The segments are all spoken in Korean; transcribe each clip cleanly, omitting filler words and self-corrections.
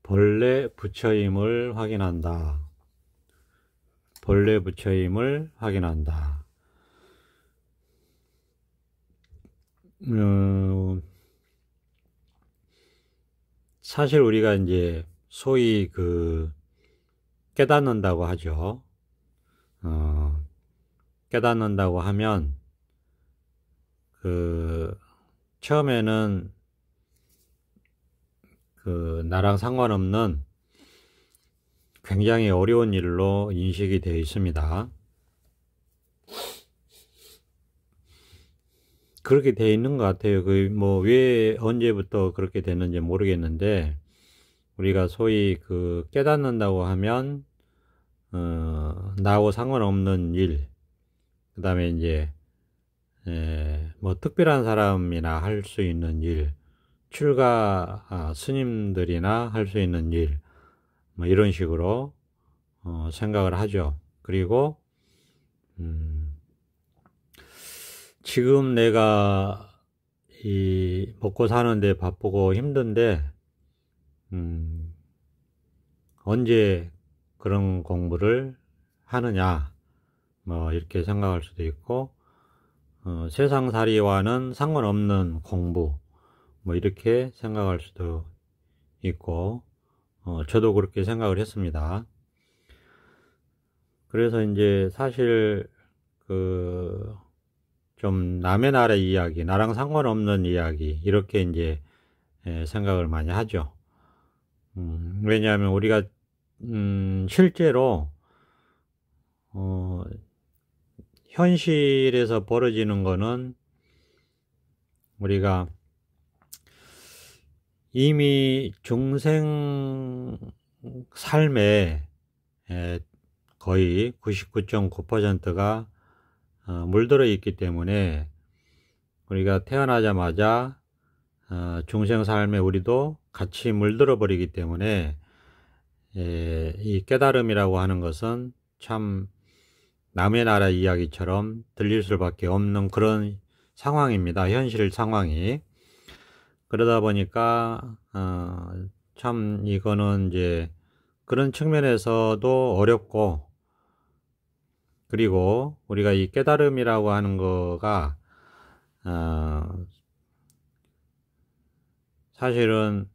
본래 부처임을 확인한다. 본래 부처임을 확인한다. 사실 우리가 이제 소위 깨닫는다고 하죠. 깨닫는다고 하면 처음에는 나랑 상관없는 굉장히 어려운 일로 인식이 되어 있습니다. 그렇게 되어 있는 것 같아요. 왜 언제부터 그렇게 됐는지 모르겠는데, 우리가 소위 깨닫는다고 하면, 나하고 상관없는 일, 그 다음에 이제, 특별한 사람이나 할 수 있는 일, 스님들이나 할 수 있는 일, 이런 식으로, 생각을 하죠. 그리고, 지금 내가 먹고 사는데 바쁘고 힘든데, 언제 그런 공부를 하느냐, 이렇게 생각할 수도 있고, 세상살이와는 상관없는 공부, 이렇게 생각할 수도 있고, 저도 그렇게 생각을 했습니다. 그래서 이제 사실, 좀 남의 나라 이야기, 나랑 상관없는 이야기, 이렇게 이제 생각을 많이 하죠. 왜냐하면 우리가, 실제로, 현실에서 벌어지는 거는 우리가 이미 중생 삶에 거의 99.9%가 물들어 있기 때문에 우리가 태어나자마자 중생 삶에 우리도 같이 물들어 버리기 때문에 이 깨달음이라고 하는 것은 참 남의 나라 이야기처럼 들릴 수밖에 없는 그런 상황입니다. 현실 상황이. 그러다 보니까 참 이거는 이제 그런 측면에서도 어렵고, 그리고 우리가 이 깨달음이라고 하는 거가 사실은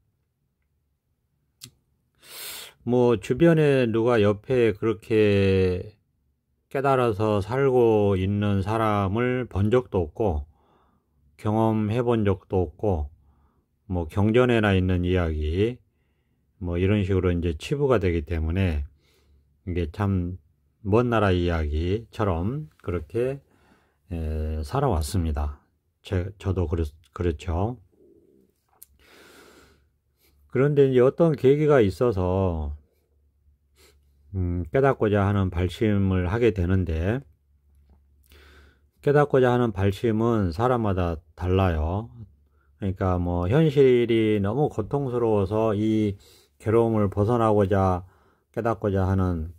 주변에 누가 옆에 그렇게 깨달아서 살고 있는 사람을 본 적도 없고 경험해 본 적도 없고, 경전에나 있는 이야기 이런 식으로 이제 치부가 되기 때문에 이게 참 먼 나라 이야기처럼 그렇게 살아왔습니다. 저도 그렇죠. 그런데 이제 어떤 계기가 있어서 깨닫고자 하는 발심을 하게 되는데, 깨닫고자 하는 발심은 사람마다 달라요. 그러니까 현실이 너무 고통스러워서 이 괴로움을 벗어나고자 깨닫고자 하는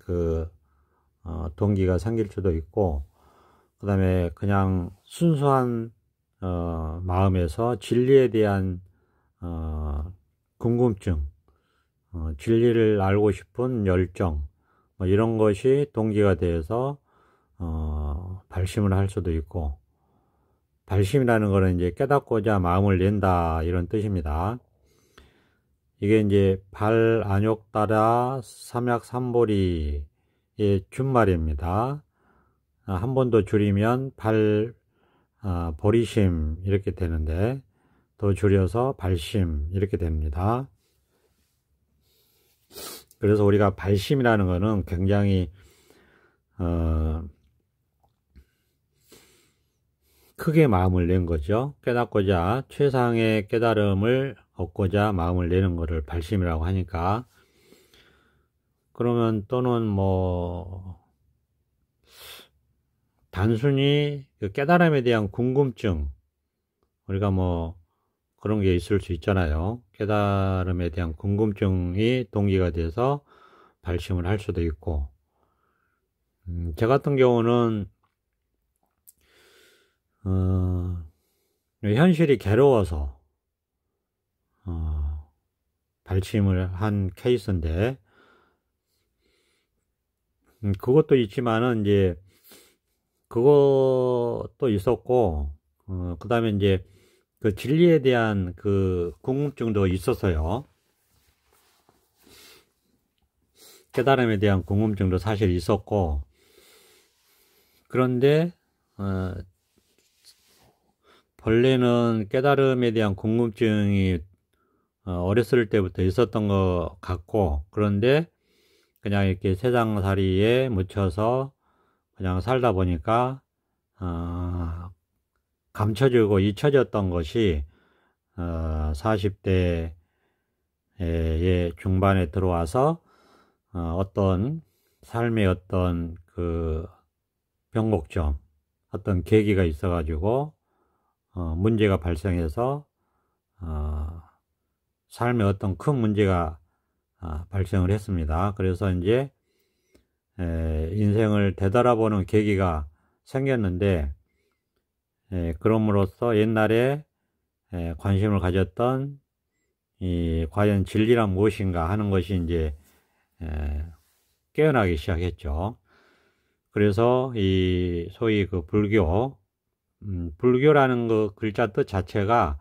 동기가 생길 수도 있고, 그 다음에 그냥 순수한 마음에서 진리에 대한 궁금증, 진리를 알고 싶은 열정, 이런 것이 동기가 되어서 발심을 할 수도 있고, 발심이라는 거는 이제 깨닫고자 마음을 낸다, 이런 뜻입니다. 이게 이제 발안욕따라 삼약삼보리의 준말입니다. 한 번 더 줄이면 보리심 이렇게 되는데, 더 줄여서 발심 이렇게 됩니다. 그래서 우리가 발심이라는 거는 굉장히 크게 마음을 낸 거죠. 깨닫고자, 최상의 깨달음을 얻고자 마음을 내는 것을 발심이라고 하니까, 그러면 또는 단순히 깨달음에 대한 궁금증, 우리가 그런 게 있을 수 있잖아요. 깨달음에 대한 궁금증이 동기가 돼서 발심을 할 수도 있고, 저 같은 경우는 현실이 괴로워서 발침을 한 케이스인데, 그것도 있지만은 이제 그것도 있었고, 그 다음에 이제 그 진리에 대한 그 궁금증도 있었어요. 깨달음에 대한 궁금증도 사실 있었고, 그런데 본래는 깨달음에 대한 궁금증이 어렸을 때부터 있었던 것 같고, 그런데 그냥 이렇게 세상살이에 묻혀서 그냥 살다 보니까 감춰지고 잊혀졌던 것이 40대의 중반에 들어와서 어떤 삶의 어떤 그 변곡점, 어떤 계기가 있어가지고 문제가 발생해서 삶에 어떤 큰 문제가 발생을 했습니다. 그래서 이제 인생을 되돌아보는 계기가 생겼는데, 그럼으로써 옛날에 관심을 가졌던 이 과연 진리란 무엇인가 하는 것이 이제 깨어나기 시작했죠. 그래서 이 소위 그 불교라는 그 글자 뜻 자체가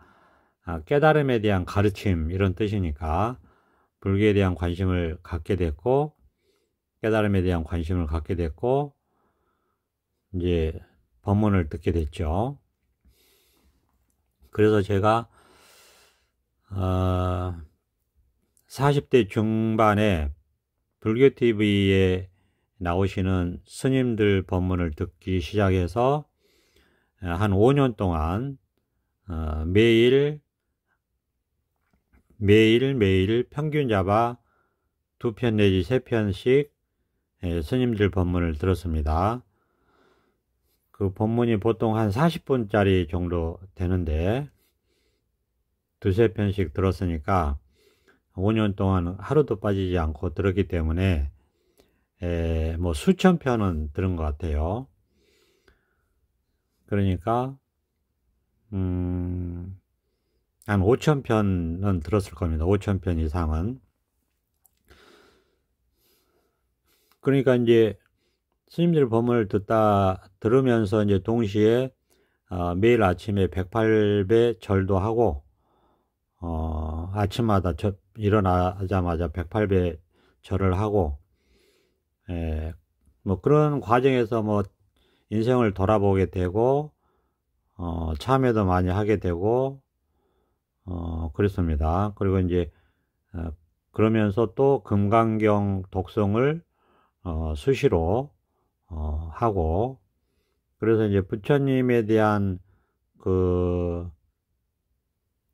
깨달음에 대한 가르침 이런 뜻이니까 불교에 대한 관심을 갖게 됐고, 깨달음에 대한 관심을 갖게 됐고, 이제 법문을 듣게 됐죠. 그래서 제가 40대 중반에 불교TV에 나오시는 스님들 법문을 듣기 시작해서 한 5년 동안 매일 평균 잡아 2편 내지 3편씩 스님들 법문을 들었습니다. 그 법문이 보통 한 40분짜리 정도 되는데 2~3편씩 들었으니까 5년 동안 하루도 빠지지 않고 들었기 때문에 뭐 수천 편은 들은 것 같아요. 그러니까 한 5,000편은 들었을 겁니다. 5,000편 이상은. 그러니까 이제 스님들 법문을 들으면서 이제 동시에 매일 아침에 108배 절도 하고, 아침마다 일어나자마자 108배 절을 하고, 뭐 그런 과정에서 뭐 인생을 돌아보게 되고, 참회도 많이 하게 되고, 그렇습니다. 그리고 이제, 그러면서 또 금강경 독송을 수시로 하고, 그래서 이제 부처님에 대한 그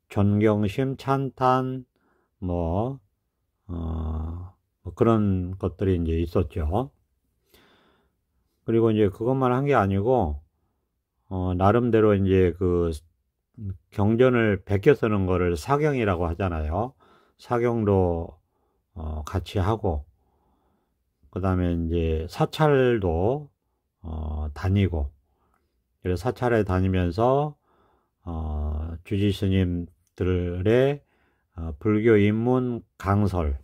존경심, 찬탄, 뭐 그런 것들이 이제 있었죠. 그리고 이제 그것만 한 게 아니고, 나름대로 이제 그 경전을 베껴 쓰는 거를 사경이라고 하잖아요. 사경도 같이 하고, 그 다음에 이제 사찰도 다니고, 그래서 사찰에 다니면서 주지 스님들의 불교 입문 강설도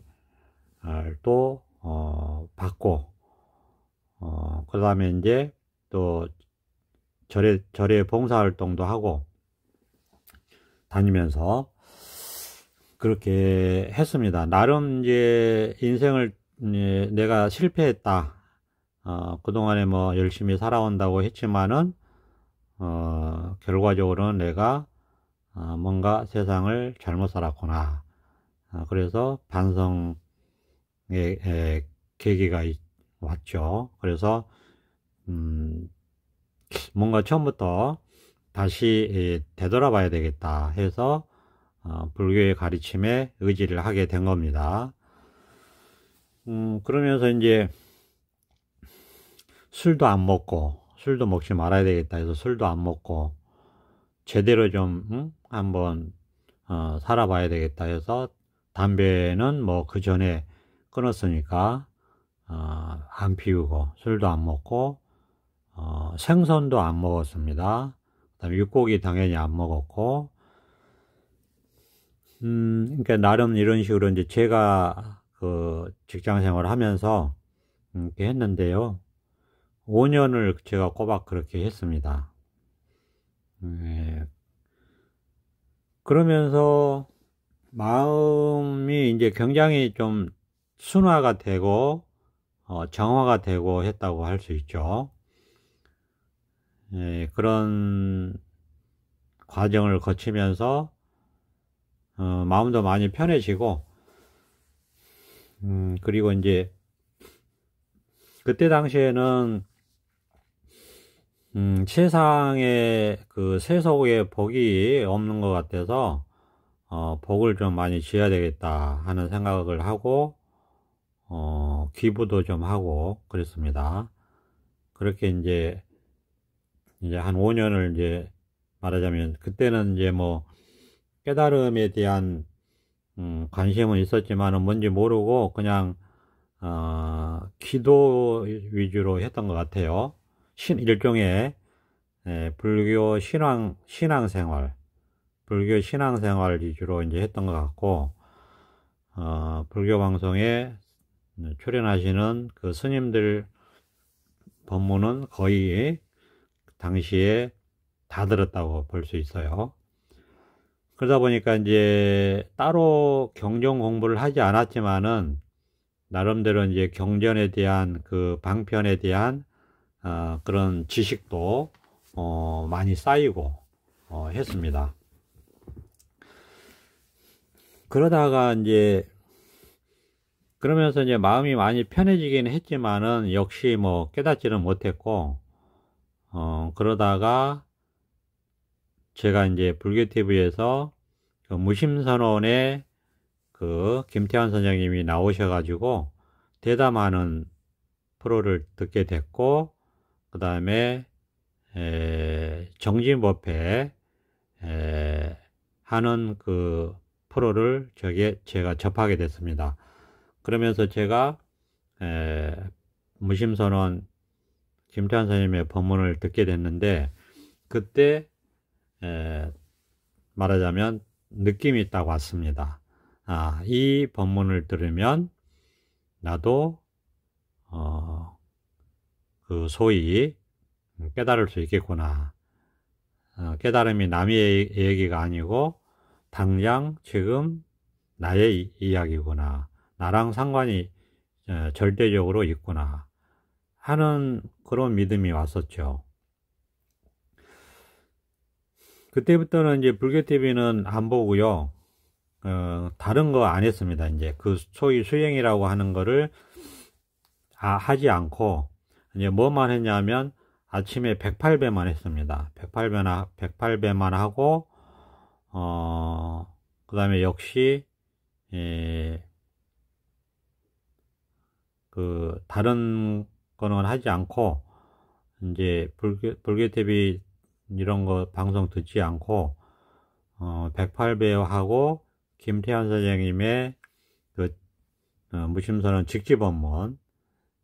받고, 그 다음에 이제 또 절에 봉사활동도 하고 다니면서 그렇게 했습니다. 나름 이제 인생을 내가 실패했다. 그동안에 뭐 열심히 살아온다고 했지만은, 결과적으로는 내가 뭔가 세상을 잘못 살았구나. 그래서 반성의 계기가 왔죠. 그래서, 뭔가 처음부터 다시 되돌아봐야 되겠다 해서, 불교의 가르침에 의지를 하게 된 겁니다. 그러면서 이제 술도 안 먹고, 술도 먹지 말아야 되겠다 해서 술도 안 먹고, 제대로 좀, 한번, 살아봐야 되겠다 해서, 담배는 뭐 그 전에 끊었으니까, 안 피우고, 술도 안 먹고, 생선도 안 먹었습니다. 그다음에 육고기 당연히 안 먹었고, 그러니까 나름 이런 식으로 이제 제가 그 직장 생활을 하면서 이렇게 했는데요. 5년을 제가 꼬박 그렇게 했습니다. 예. 그러면서 마음이 이제 굉장히 좀 순화가 되고 정화가 되고 했다고 할 수 있죠. 예, 그런 과정을 거치면서 마음도 많이 편해지고 그리고 이제 그때 당시에는 세상에 그 세속의 복이 없는 것 같아서 복을 좀 많이 지어야 되겠다 하는 생각을 하고 기부도 좀 하고 그랬습니다. 그렇게 이제 한 5년을 이제 말하자면 그때는 이제 뭐 깨달음에 대한 관심은 있었지만은 뭔지 모르고 그냥 기도 위주로 했던 것 같아요. 일종의 불교 신앙생활, 불교 신앙생활 위주로 이제 했던 것 같고, 불교 방송에 출연하시는 그 스님들 법문은 거의 당시에 다 들었다고 볼 수 있어요. 그러다 보니까 이제 따로 경전 공부를 하지 않았지만은 나름대로 이제 경전에 대한 그 방편에 대한 그런 지식도 많이 쌓이고 했습니다. 그러다가 이제 그러면서 이제 마음이 많이 편해지긴 했지만은 역시 뭐 깨닫지는 못했고 그러다가 제가 이제 불교TV에서 그 무심선언에 그 김태환 선생님이 나오셔가지고 대담하는 프로를 듣게 됐고, 그 다음에 정진법회 하는 그 프로를 제가 접하게 됐습니다. 그러면서 제가 무심선언 김태환 선생님의 법문을 듣게 됐는데 그때 말하자면 느낌이 딱 왔습니다. 이 법문을 들으면 나도 그 소위 깨달을 수 있겠구나. 깨달음이 남의 얘기가 아니고 당장 지금 나의 이야기구나. 나랑 상관이 절대적으로 있구나 하는 그런 믿음이 왔었죠. 그때부터는 이제 불교TV는 안 보고요. 다른 거 안 했습니다. 이제 그 소위 수행이라고 하는 거를 하지 않고 이제 뭐만 했냐면 아침에 108배만 했습니다. 108배만 하고 그 다음에 역시 그 다른 거는 하지 않고 이제 불교TV 이런 거 방송 듣지 않고 108배 하고 김태환 선생님의 그 무심선언 직지법문,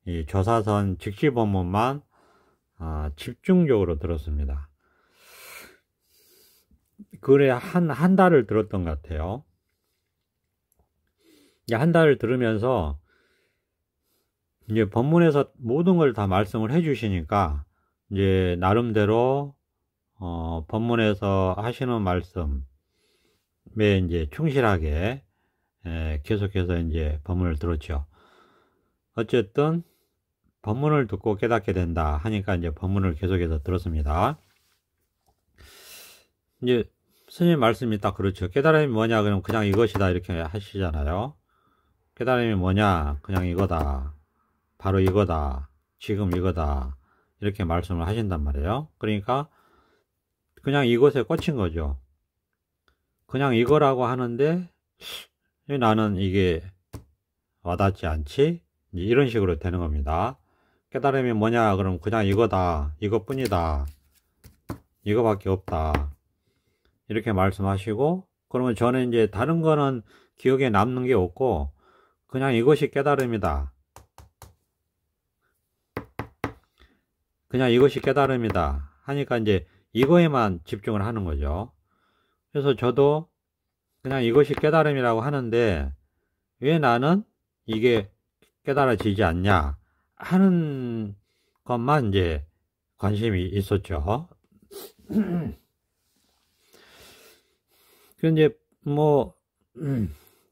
이 조사선 직지법문만 집중적으로 들었습니다. 그래 한 달을 들었던 것 같아요. 한 달을 들으면서 이제 법문에서 모든 걸 다 말씀을 해주시니까 이제 나름대로 법문에서 하시는 말씀에 이제 충실하게 계속해서 이제 법문을 들었죠. 어쨌든 법문을 듣고 깨닫게 된다 하니까 이제 법문을 계속해서 들었습니다. 이제 스님 말씀이 딱 그렇죠. 깨달음이 뭐냐 그러면 그냥 이것이다 이렇게 하시잖아요. 깨달음이 뭐냐 그냥 이거다, 바로 이거다, 지금 이거다 이렇게 말씀을 하신단 말이에요. 그러니까 그냥 이것에 꽂힌 거죠. 그냥 이거라고 하는데 나는 이게 와닿지 않지? 이런 식으로 되는 겁니다. 깨달음이 뭐냐 그럼 그냥 이거다, 이것뿐이다, 이거밖에 없다 이렇게 말씀하시고, 그러면 저는 이제 다른 거는 기억에 남는 게 없고 그냥 이것이 깨달음이다, 그냥 이것이 깨달음이다 하니까 이제 이거에만 집중을 하는 거죠. 그래서 저도 그냥 이것이 깨달음이라고 하는데 왜 나는 이게 깨달아지지 않냐 하는 것만 이제 관심이 있었죠. 근데 뭐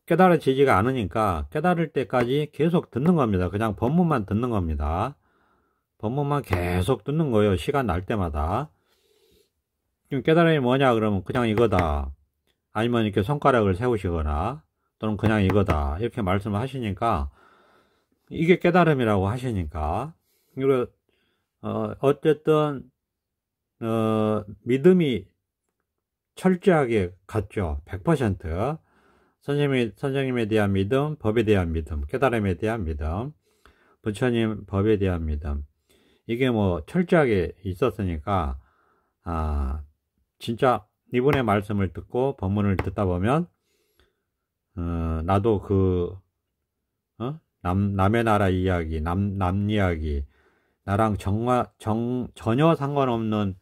깨달아지지가 않으니까 깨달을 때까지 계속 듣는 겁니다. 그냥 법문만 듣는 겁니다. 법문만 계속 듣는 거예요. 시간 날 때마다. 지금 깨달음이 뭐냐 그러면 그냥 이거다. 아니면 이렇게 손가락을 세우시거나 또는 그냥 이거다. 이렇게 말씀을 하시니까 이게 깨달음이라고 하시니까 그리고 어쨌든 믿음이 철저하게 갔죠. 100%. 선생님에 대한 믿음, 법에 대한 믿음, 깨달음에 대한 믿음, 부처님 법에 대한 믿음. 이게 뭐 철저하게 있었으니까, 진짜 이분의 말씀을 듣고 법문을 듣다 보면, 나도 남의 나라 이야기, 남 이야기, 나랑 전혀 상관없는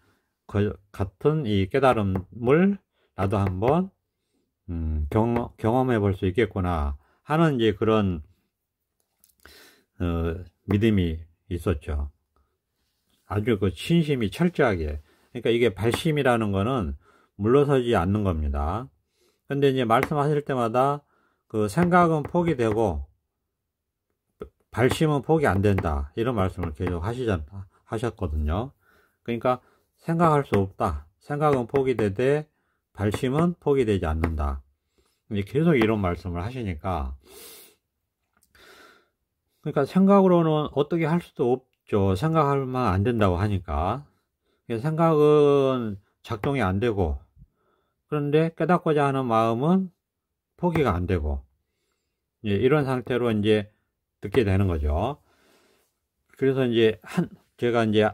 같은 이 깨달음을 나도 한번 경험해 볼 수 있겠구나 하는 이제 그런 믿음이 있었죠. 아주 그 신심이 철저하게. 그러니까 이게 발심이라는 거는 물러서지 않는 겁니다. 근데 이제 말씀하실 때마다 그 생각은 포기되고 발심은 포기 안 된다 이런 말씀을 계속 하셨거든요. 그러니까 생각할 수 없다. 생각은 포기되되 발심은 포기되지 않는다. 이제 계속 이런 말씀을 하시니까, 그러니까 생각으로는 어떻게 할 수도 없죠. 생각하면 안 된다고 하니까. 생각은 작동이 안 되고, 그런데 깨닫고자 하는 마음은 포기가 안 되고, 이런 상태로 이제 듣게 되는 거죠. 그래서 이제 제가 이제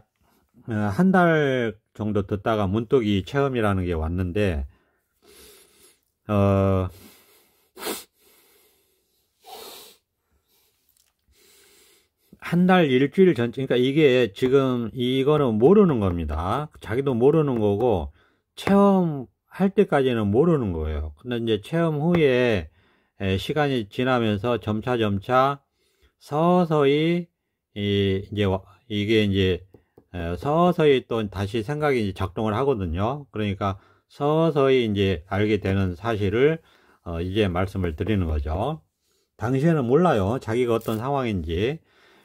한 달 정도 듣다가 문득 이 체험이라는 게 왔는데, 한 달, 일주일 전, 그러니까 이게 지금 이거는 모르는 겁니다. 자기도 모르는 거고, 체험할 때까지는 모르는 거예요. 근데 이제 체험 후에 시간이 지나면서 점차 서서히, 이게 이제 서서히 또 다시 생각이 이제 작동을 하거든요. 그러니까 서서히 이제 알게 되는 사실을 이제 말씀을 드리는 거죠. 당시에는 몰라요. 자기가 어떤 상황인지.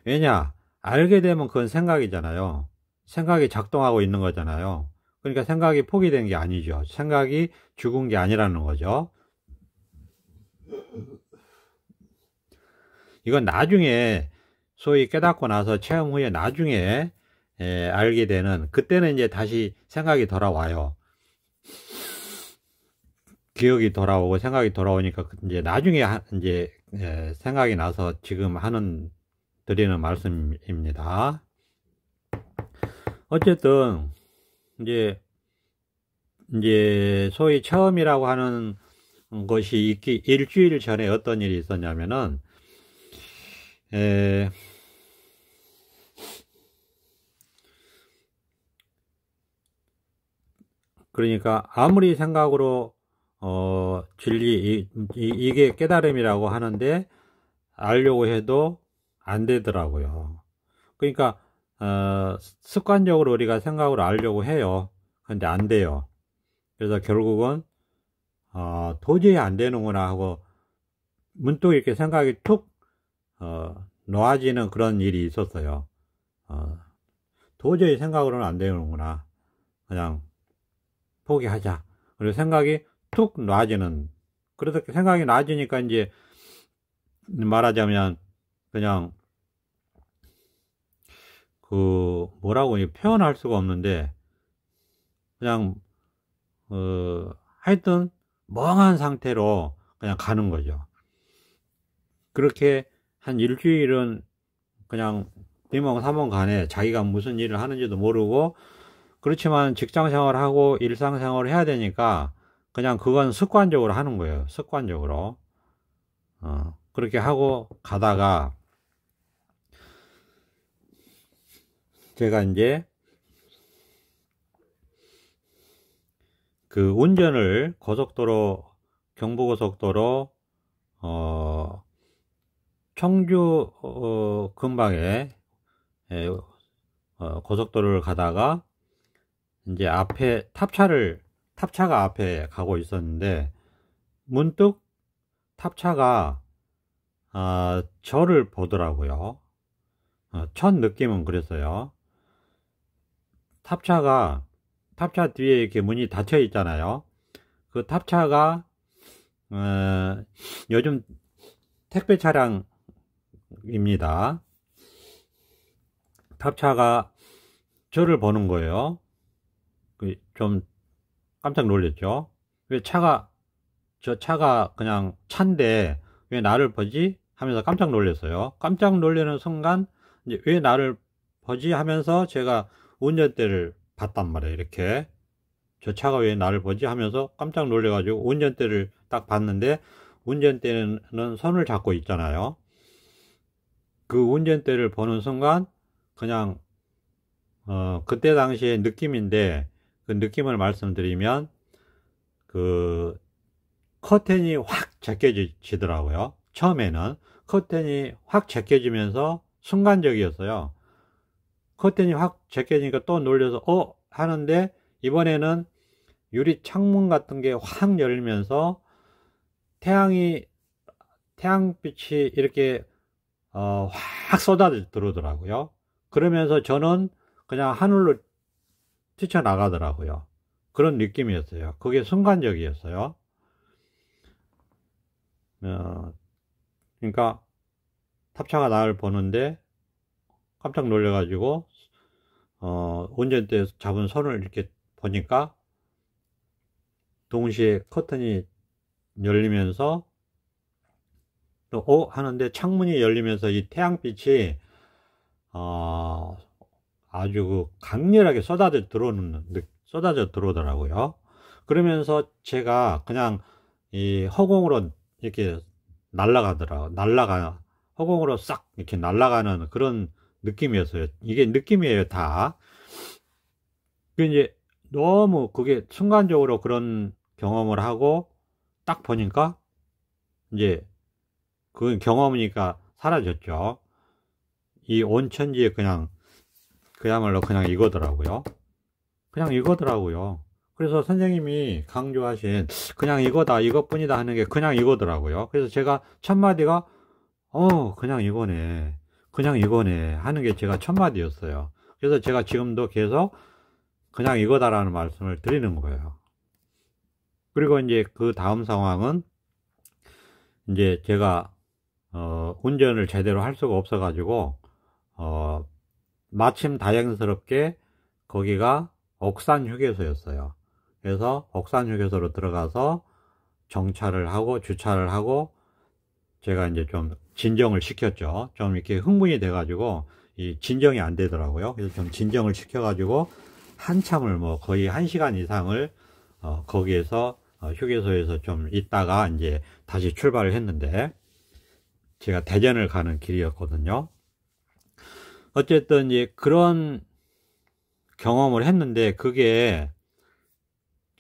왜냐? 알게 되면 그건 생각이잖아요. 생각이 작동하고 있는 거잖아요. 그러니까 생각이 포기된 게 아니죠. 생각이 죽은 게 아니라는 거죠. 이건 나중에 소위 깨닫고 나서 체험 후에 나중에 알게 되는, 그때는 이제 다시 생각이 돌아와요. 기억이 돌아오고 생각이 돌아오니까 이제 나중에 이제 생각이 나서 지금 드리는 말씀입니다. 어쨌든 이제 소위 체험이라고 하는 것이 있기 일주일 전에 어떤 일이 있었냐면은 그러니까 아무리 생각으로 진리 이게 깨달음이라고 하는데 알려고 해도 안 되더라고요. 그러니까 습관적으로 우리가 생각으로 알려고 해요. 근데 안 돼요. 그래서 결국은 도저히 안 되는구나 하고 문득 이렇게 생각이 툭 놓아지는 그런 일이 있었어요. 도저히 생각으로는 안 되는구나. 그냥 포기하자. 그리고 생각이 툭 놔지는, 그렇게 생각이 놔지니까 이제 말하자면 그냥 뭐라고 표현할 수가 없는데 그냥 하여튼 멍한 상태로 그냥 가는 거죠. 그렇게 한 일주일은 그냥 비몽사몽간에 자기가 무슨 일을 하는지도 모르고, 그렇지만 직장 생활하고 일상 생활을 해야 되니까 그냥 그건 습관적으로 하는 거예요. 습관적으로. 그렇게 하고 가다가 제가 이제 그 운전을 고속도로 경부고속도로 청주 근방에 고속도로를 가다가 이제 앞에 탑차가 앞에 가고 있었는데 문득 탑차가 저를 보더라고요. 첫 느낌은 그랬어요. 탑차 뒤에 이렇게 문이 닫혀 있잖아요. 그 탑차가 요즘 택배 차량입니다. 탑차가 저를 보는 거예요. 좀 깜짝 놀랐죠. 왜 저 차가 그냥 차인데 왜 나를 보지? 하면서 깜짝 놀랐어요. 깜짝 놀라는 순간 이제 왜 나를 보지? 하면서 제가 운전대를 봤단 말이에요. 이렇게 저 차가 왜 나를 보지? 하면서 깜짝 놀래가지고 운전대를 딱 봤는데 운전대는 손을 잡고 있잖아요. 그 운전대를 보는 순간 그냥 그때 당시의 느낌인데 그 느낌을 말씀드리면 그 커튼이 확 제껴지더라고요. 처음에는 커튼이 확 제껴지면서 순간적이었어요. 커튼이 확 제껴지니까 또 놀려서 하는데 이번에는 유리 창문 같은 게 확 열리면서 태양빛이 이렇게 확 쏟아져 들어오더라고요. 그러면서 저는 그냥 하늘로 뛰쳐나가더라고요. 그런 느낌이었어요. 그게 순간적이었어요. 그러니까 탑차가 나를 보는데 깜짝 놀래가지고 운전대에 잡은 손을 이렇게 보니까 동시에 커튼이 열리면서 또 하는데 창문이 열리면서 이 태양빛이 아주 그 강렬하게 쏟아져 들어오더라고요. 그러면서 제가 그냥 이 허공으로 이렇게 허공으로 싹 이렇게 날아가는 그런 느낌이었어요. 이게 느낌이에요, 다. 이제 너무 그게 순간적으로 그런 경험을 하고 딱 보니까 이제 그 경험이니까 사라졌죠. 이 온천지에 그야말로 그냥 이거더라고요. 그래서 선생님이 강조하신 그냥 이거다, 이것뿐이다 하는 게 그냥 이거더라고요. 그래서 제가 첫마디가 그냥 이거네 하는 게 제가 첫마디였어요. 그래서 제가 지금도 계속 그냥 이거다라는 말씀을 드리는 거예요. 그리고 이제 그 다음 상황은 이제 제가 운전을 제대로 할 수가 없어 가지고 마침 다행스럽게 거기가 옥산 휴게소였어요. 그래서 옥산 휴게소로 들어가서 정차를 하고 주차를 하고 제가 이제 좀 진정을 시켰죠. 좀 이렇게 흥분이 돼 가지고 이 진정이 안 되더라고요. 그래서 좀 진정을 시켜 가지고 한참을 거의 1시간 이상을 거기에서 휴게소에서 좀 있다가 이제 다시 출발을 했는데 제가 대전을 가는 길이었거든요. 어쨌든 이제 그런 경험을 했는데 그게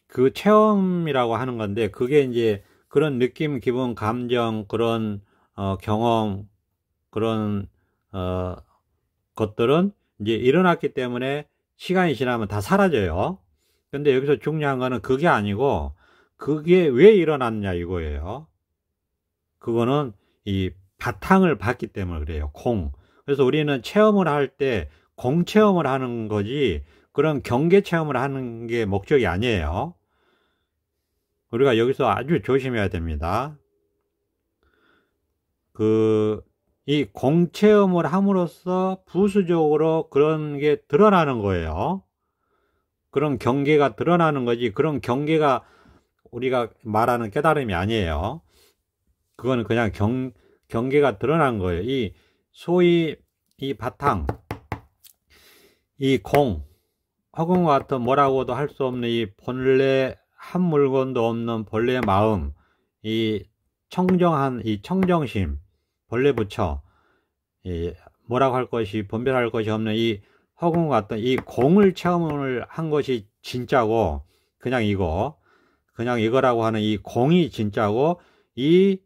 그 체험이라고 하는 건데 그게 이제 그런 느낌, 기분, 감정, 그런 경험, 그런 것들은 이제 일어났기 때문에 시간이 지나면 다 사라져요. 근데 여기서 중요한 거는 그게 아니고 그게 왜 일어났냐 이거예요. 그거는 이 바탕을 봤기 때문에 그래요. 그래서 우리는 체험을 할 때 공체험을 하는 거지 그런 경계 체험을 하는 게 목적이 아니에요. 우리가 여기서 아주 조심해야 됩니다. 이 공체험을 함으로써 부수적으로 그런 게 드러나는 거예요. 그런 경계가 드러나는 거지 그런 경계가 우리가 말하는 깨달음이 아니에요. 그거는 그냥 경계가 드러난 거예요. 소위 이 바탕, 이 허공과 같은 뭐라고도 할 수 없는 이 본래 한 물건도 없는 본래의 마음, 이 청정심, 본래 부처, 뭐라고 할 것이 분별할 것이 없는 이 허공과 같은 이 공을 체험을 한 것이 진짜고 그냥 이거 그냥 이거라고 하는 이 공이 진짜고, 이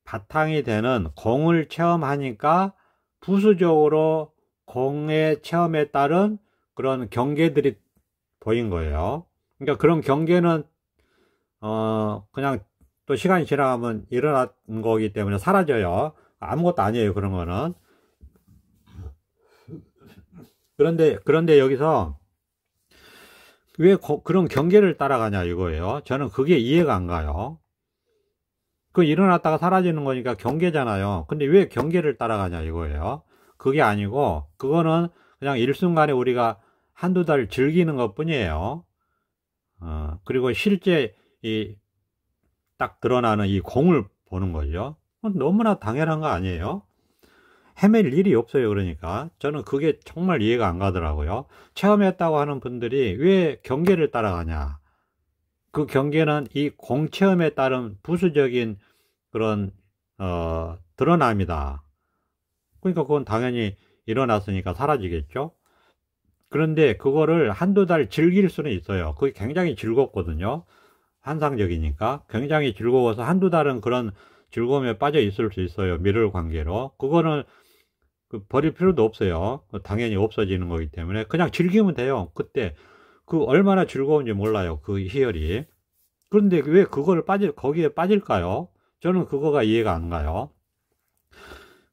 바탕이 되는 공을 체험하니까 부수적으로 공의 체험에 따른 그런 경계들이 보인 거예요. 그러니까 그런 경계는 그냥 또 시간이 지나가면 일어난 거기 때문에 사라져요. 아무것도 아니에요, 그런 거는. 그런데 여기서 왜 그런 경계를 따라가냐 이거예요. 저는 그게 이해가 안 가요. 그 일어났다가 사라지는 거니까 경계잖아요. 근데 왜 경계를 따라가냐 이거예요. 그게 아니고, 그거는 그냥 일순간에 우리가 한두 달 즐기는 것 뿐이에요. 그리고 실제 딱 드러나는 이 공을 보는 거죠. 너무나 당연한 거 아니에요? 헤맬 일이 없어요. 그러니까 저는 그게 정말 이해가 안 가더라고요. 체험했다고 하는 분들이 왜 경계를 따라가냐. 그 경계는 이 공체험에 따른 부수적인 그런 드러남이다. 그러니까 그건 당연히 일어났으니까 사라지겠죠. 그런데 그거를 한두 달 즐길 수는 있어요. 그게 굉장히 즐겁거든요. 환상적이니까 굉장히 즐거워서 한두 달은 그런 즐거움에 빠져 있을 수 있어요. 미를 관계로. 그거는 버릴 필요도 없어요. 당연히 없어지는 거기 때문에 그냥 즐기면 돼요. 그때 그 얼마나 즐거운지 몰라요. 그 희열이. 그런데 왜 거기에 빠질까요? 저는 그거가 이해가 안 가요.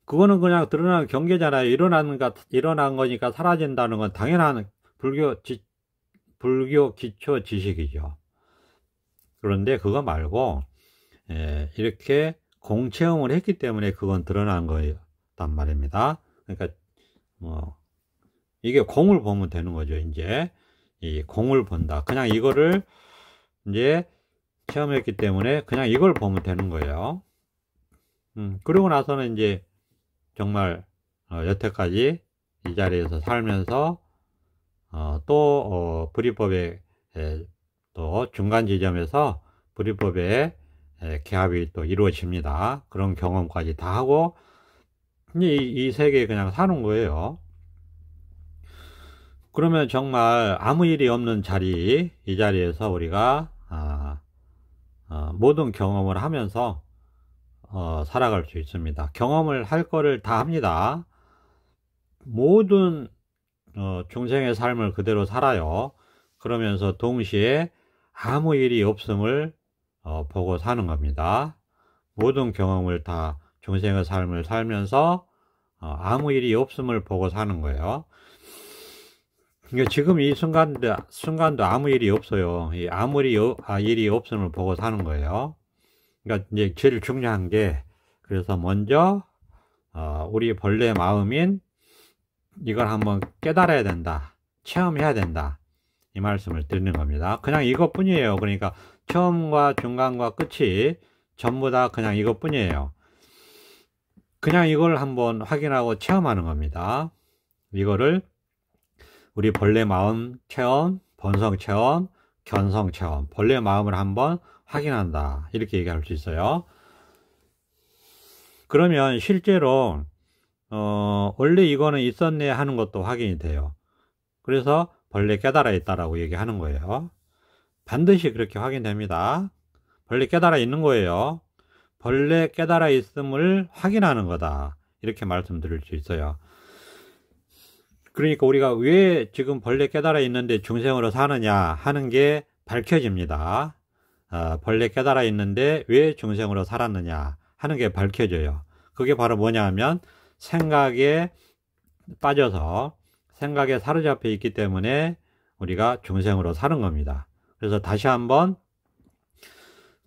그거는 그냥 드러나는 경계잖아요. 일어난 거니까 사라진다는 건 당연한 불교 기초 지식이죠. 그런데 그거 말고, 이렇게 공체험을 했기 때문에 그건 드러난 거였단 말입니다. 그러니까, 이게 공을 보면 되는 거죠, 이제. 이 공을 본다. 그냥 이거를 이제 체험했기 때문에 그냥 이걸 보면 되는 거예요. 그러고 나서는 이제 정말 여태까지 이 자리에서 살면서 또 불이법의 또 중간 지점에서 불이법의 개합이 또 이루어집니다. 그런 경험까지 다 하고 이제 이 세계에 그냥 사는 거예요. 그러면 정말 아무 일이 없는 자리, 이 자리에서 우리가 모든 경험을 하면서 살아갈 수 있습니다. 경험을 할 거를 다 합니다. 모든 중생의 삶을 그대로 살아요. 그러면서 동시에 아무 일이 없음을 보고 사는 겁니다. 모든 경험을 다 중생의 삶을 살면서 아무 일이 없음을 보고 사는 거예요. 그러니까 지금 이 순간도 아무 일이 없어요. 아무 일이 없음을 보고 사는 거예요. 그러니까 이제 제일 중요한 게, 그래서 먼저 우리 본래 마음인 이걸 한번 깨달아야 된다, 체험해야 된다, 이 말씀을 드리는 겁니다. 그냥 이것뿐이에요. 그러니까 처음과 중간과 끝이 전부 다 그냥 이것뿐이에요. 그냥 이걸 한번 확인하고 체험하는 겁니다. 이거를 우리 본래 마음 체험, 본성 체험, 견성 체험, 본래 마음을 한번 확인한다, 이렇게 얘기할 수 있어요. 그러면 실제로 원래 이거는 있었네 하는 것도 확인이 돼요. 그래서 본래 깨달아 있다라고 얘기하는 거예요. 반드시 그렇게 확인됩니다. 본래 깨달아 있는 거예요. 본래 깨달아 있음을 확인하는 거다, 이렇게 말씀드릴 수 있어요. 그러니까 우리가 왜 지금 본래 깨달아 있는데 중생으로 사느냐 하는 게 밝혀집니다. 본래 깨달아 있는데 왜 중생으로 살았느냐 하는 게 밝혀져요. 그게 바로 뭐냐 하면 생각에 빠져서 생각에 사로잡혀 있기 때문에 우리가 중생으로 사는 겁니다. 그래서 다시 한번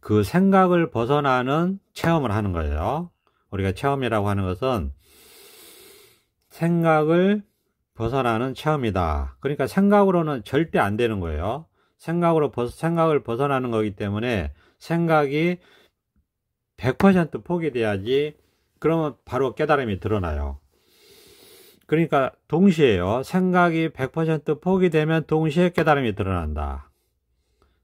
그 생각을 벗어나는 체험을 하는 거예요. 우리가 체험이라고 하는 것은 생각을 벗어나는 체험이다. 그러니까 생각으로는 절대 안 되는 거예요. 생각을 벗어나는 거기 때문에 생각이 100% 포기돼야지, 그러면 바로 깨달음이 드러나요. 그러니까 동시에요. 생각이 100% 포기되면 동시에 깨달음이 드러난다.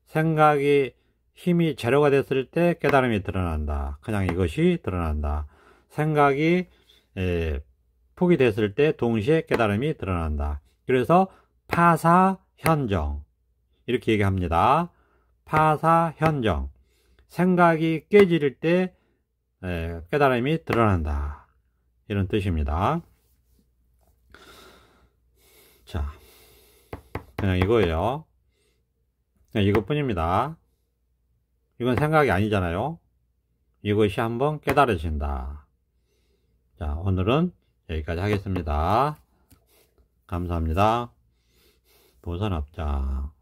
생각이 힘이 제로가 됐을 때 깨달음이 드러난다. 그냥 이것이 드러난다. 생각이 포기됐을 때 동시에 깨달음이 드러난다. 그래서 파사현정, 이렇게 얘기합니다. 파사현정. 생각이 깨질 때 깨달음이 드러난다. 이런 뜻입니다. 자, 그냥 이거예요. 그냥 이것뿐입니다. 이건 생각이 아니잖아요. 이것이 한번 깨달아진다. 자, 오늘은 여기까지 하겠습니다. 감사합니다. 보선업자.